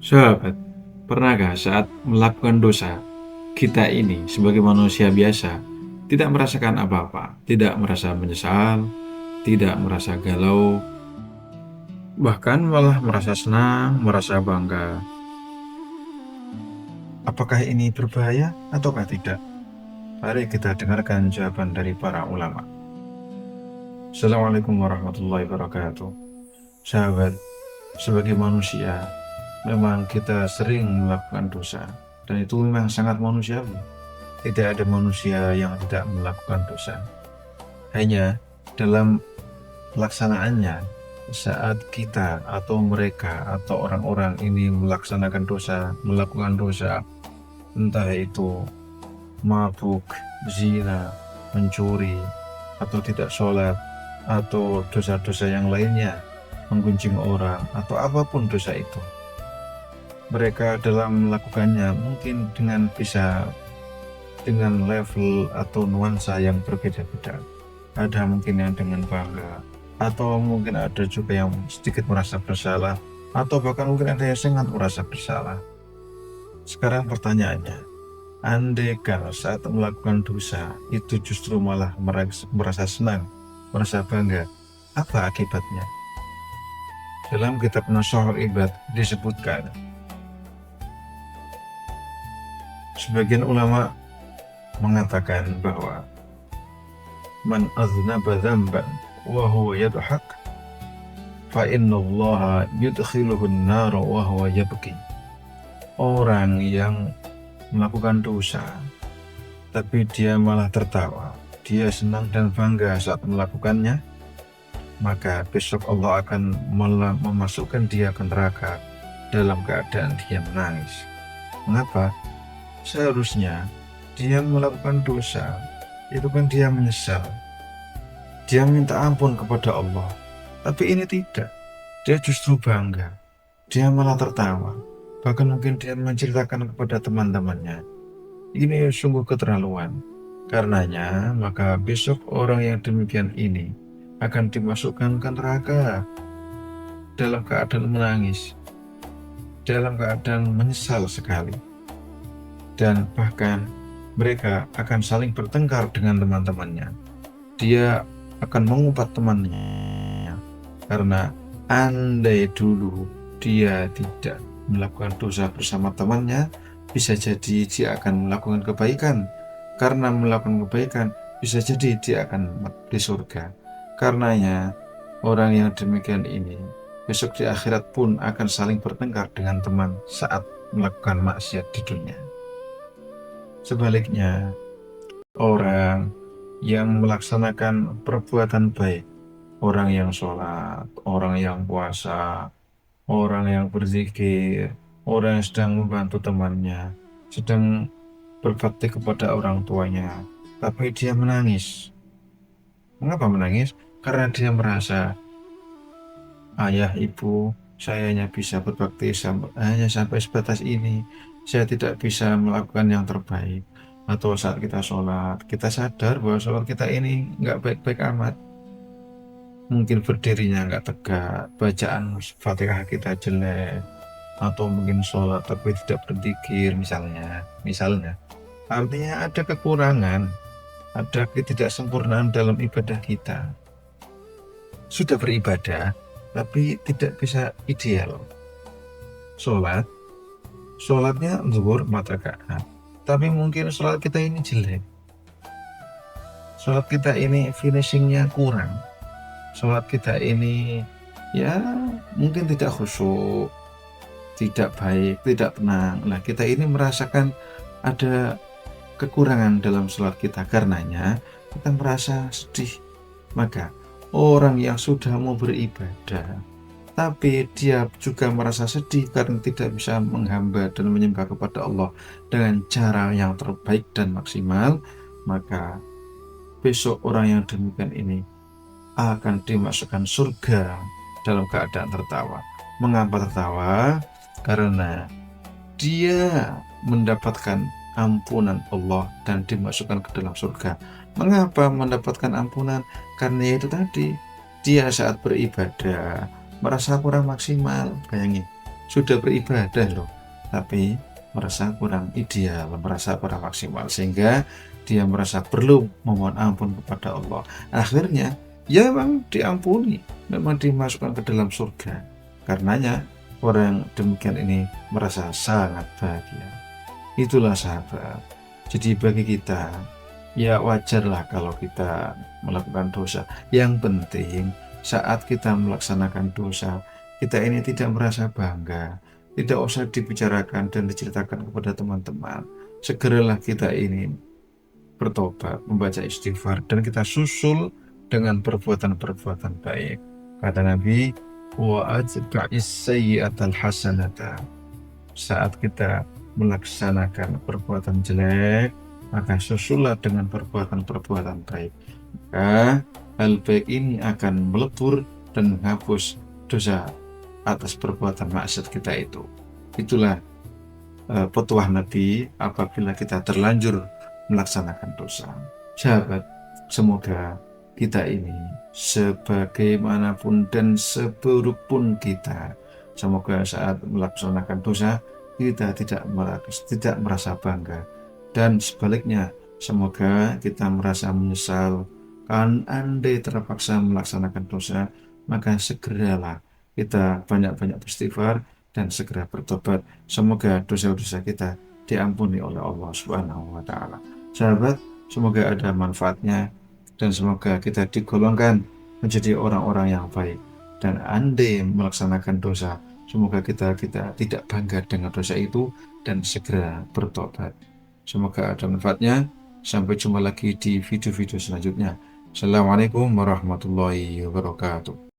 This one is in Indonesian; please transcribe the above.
Sahabat, pernahkah saat melakukan dosa, kita ini sebagai manusia biasa tidak merasakan apa-apa, tidak merasa menyesal, tidak merasa galau, bahkan malah merasa senang, merasa bangga. Apakah ini berbahaya ataukah tidak? Mari kita dengarkan jawaban dari para ulama. Assalamualaikum warahmatullahi wabarakatuh. Sahabat, sebagai manusia, memang kita sering melakukan dosa, dan itu memang sangat manusiawi. Tidak ada manusia yang tidak melakukan dosa. Hanya dalam pelaksanaannya, saat kita atau mereka atau orang-orang ini melaksanakan dosa, melakukan dosa, entah itu mabuk, zina, mencuri, atau tidak sholat, atau dosa-dosa yang lainnya, menggunjing orang, atau apapun dosa itu. Mereka dalam melakukannya mungkin dengan level atau nuansa yang berbeda-beda. Ada mungkin yang dengan bangga, atau mungkin ada juga yang sedikit merasa bersalah, atau bahkan mungkin ada yang sangat merasa bersalah. Sekarang pertanyaannya, andaikan saat melakukan dosa itu justru malah merasa senang, merasa bangga, apa akibatnya? Dalam kitab Nashahul Ibad disebutkan, sebagian ulama mengatakan bahwa man aznaba dzamban wa huwa yadhak fa innallaha yudkhiluhu an-nar wa huwa yabki. Orang yang melakukan dosa tapi dia malah tertawa, dia senang dan bangga saat melakukannya, maka besok Allah akan memasukkan dia ke neraka dalam keadaan dia menangis. Mengapa? Seharusnya dia melakukan dosa, itu kan dia menyesal, dia minta ampun kepada Allah. Tapi ini tidak, dia justru bangga, dia malah tertawa, bahkan mungkin dia menceritakan kepada teman-temannya. Ini sungguh keterlaluan. Karenanya maka besok orang yang demikian ini akan dimasukkan ke neraka dalam keadaan menangis, dalam keadaan menyesal sekali. Dan bahkan mereka akan saling bertengkar dengan teman-temannya. Dia akan mengumpat temannya karena andai dulu dia tidak melakukan dosa bersama temannya, bisa jadi dia akan melakukan kebaikan. Karena melakukan kebaikan, bisa jadi dia akan di surga. Karenanya orang yang demikian ini besok di akhirat pun akan saling bertengkar dengan teman saat melakukan maksiat di dunia. Sebaliknya, orang yang melaksanakan perbuatan baik, orang yang sholat, orang yang puasa, orang yang berzikir, orang yang sedang membantu temannya, sedang berbakti kepada orang tuanya, tapi dia menangis. Mengapa menangis? Karena dia merasa ayah ibu saya hanya bisa berbakti hanya sampai sebatas ini. Saya tidak bisa melakukan yang terbaik. Atau saat kita sholat, kita sadar bahwa sholat kita ini nggak baik-baik amat. Mungkin berdirinya nggak tegak, bacaan Fatihah kita jelek, atau mungkin sholat tapi tidak berzikir misalnya. Artinya ada kekurangan, ada ketidaksempurnaan dalam ibadah kita. Sudah beribadah, tapi tidak bisa ideal. Sholatnya zuhur 4 rakaat, tapi mungkin sholat kita ini jelek. Sholat kita ini finishingnya kurang. Sholat kita ini ya mungkin tidak khusyuk, tidak baik, tidak tenang. Nah, kita ini merasakan ada kekurangan dalam sholat kita. Karenanya kita merasa sedih. Maka orang yang sudah mau beribadah tapi dia juga merasa sedih karena tidak bisa menghamba dan menyembah kepada Allah dengan cara yang terbaik dan maksimal, maka besok orang yang demikian ini akan dimasukkan surga dalam keadaan tertawa. Mengapa tertawa? Karena dia mendapatkan ampunan Allah dan dimasukkan ke dalam surga. Mengapa mendapatkan ampunan? Karena itu tadi, dia saat beribadah merasa kurang maksimal. Bayangin, sudah beribadah loh, tapi merasa kurang ideal, merasa kurang maksimal, sehingga dia merasa perlu memohon ampun kepada Allah. Akhirnya, ya memang diampuni, memang dimasukkan ke dalam surga. Karenanya, orang demikian ini merasa sangat bahagia. Itulah sahabat. Jadi bagi kita, ya wajarlah kalau kita melakukan dosa. Yang penting saat kita melaksanakan dosa, kita ini tidak merasa bangga, tidak usah dibicarakan dan diceritakan kepada teman-teman. Segeralah kita ini bertobat, membaca istighfar, dan kita susul dengan perbuatan-perbuatan baik. Kata Nabi, wa atba'is sayyi'atal hasanata. Saat kita melaksanakan perbuatan jelek, maka susullah dengan perbuatan-perbuatan baik. Maka hal baik ini akan melebur dan menghapus dosa atas perbuatan maksiat kita itu. Itulah petuah Nabi apabila kita terlanjur melaksanakan dosa. Sahabat, semoga kita ini sebagaimanapun dan seburuk pun kita, semoga saat melaksanakan dosa kita tidak merasa bangga, dan sebaliknya semoga kita merasa menyesal. Kan andai terpaksa melaksanakan dosa, maka segeralah kita banyak-banyak beristighfar dan segera bertobat. Semoga dosa-dosa kita diampuni oleh Allah Subhanahu wa Ta'ala. Sahabat, semoga ada manfaatnya dan semoga kita digolongkan menjadi orang-orang yang baik. Dan andai melaksanakan dosa, semoga kita tidak bangga dengan dosa itu dan segera bertobat. Semoga ada manfaatnya. Sampai jumpa lagi di video-video selanjutnya. Assalamualaikum warahmatullahi wabarakatuh.